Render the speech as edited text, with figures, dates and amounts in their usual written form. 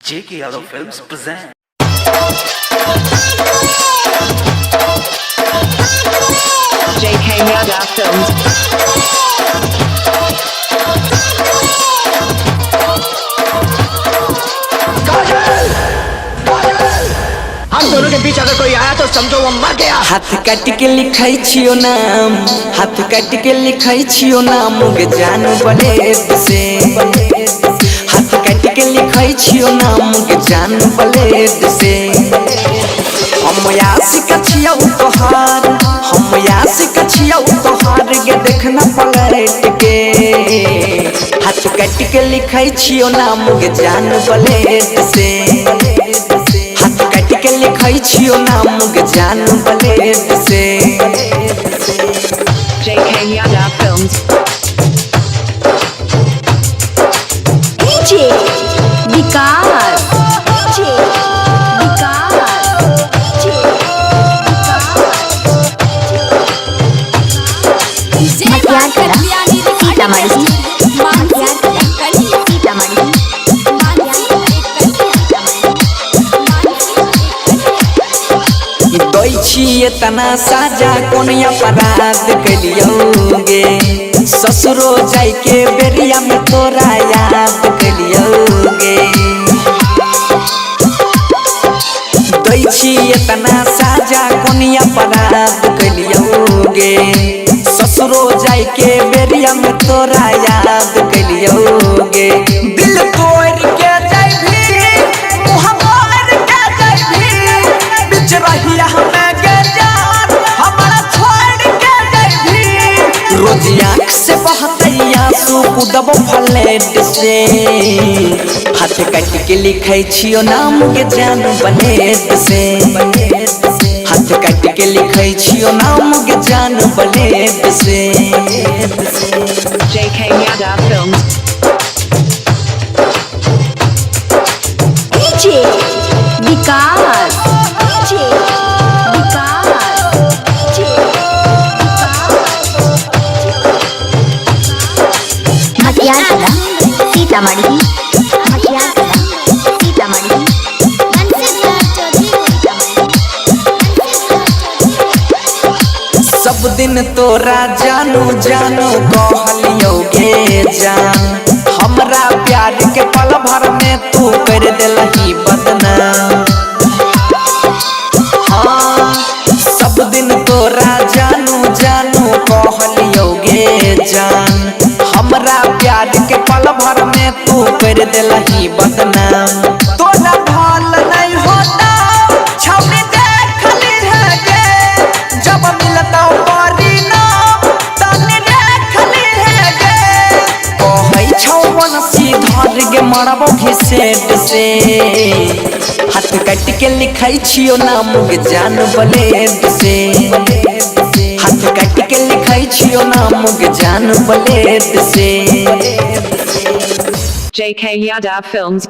J.K. Yadav Films present. J.K. Yadav Films. हम दोनों के बीच अगर कोई आया तो समझो वो मर गया। हाथ काट के लिखाई छियो नाम, हाथ काट के लिखाई छियो नाम गे जान बलेद से। हाथ काट के लिखाई छियो नाम गे जान बलेद से। हम यासिक छियो तोहार, हम यासिक छियो तोहार गे देखना पलट के। हाथ काट के लिखाई छियो नाम गे जान बलेद से। हाथ काट के लिखाई छियो नाम गे जान बलेद से। J.K. Yadav Films. DJ विकास, DJ विकास, DJ मटियार कला सीतामढ़ी, मटियार कला सीतामढ़ी। दोई छिए तना साजा कोन अपराध कलियोगे। ससुरो जाय के बेरिया में तोरा याद कलियोगे। दोई छिए तना साजा कोन अपराध कलियोगे। ससुरो जाय के बेरिया में तोरा याद कलियोगे। दिल तोड़ के जाय भी, मुँह मोड़ के जाय भी, बिच रहिया हमें गे जान हमारा छोड़ के जाय भी। रोज आँख से बहतई आंसू कुदबो फ्लेट से। हाथ काट के लिखाई छियो नाम गे जान बलेद से। हाथ काट के लिखाई छियो नाम गे जान बलेद से। J.K. Yadav Films. DJ विकास, DJ विकास, DJ मटियार कला सीतामढ़ी, मटियार कला सीतामढ़ी। सब दिन तोरा जानू जानू कहलियोगे जान। हमरा प्यार के पल भर में तू कर देलही बदनाम। हाँ, सब दिन तोरा जानू जानू कहलियोगे जान। हमरा प्यार के पल भर में तू कर देलही बदनाम। तोरा भल नहीं होता छौनी देखली है गे। जब मिलता पारी नाम तनी देखली है गे। कहै छौ बनसी धर गे मरबो घिसेट से। हाथ काट के लिखाई छियो नाम गे जान बलेद से। हाथ काट के लिखाई छियो नाम गे जान बलेद से। J.K. Yadav Films.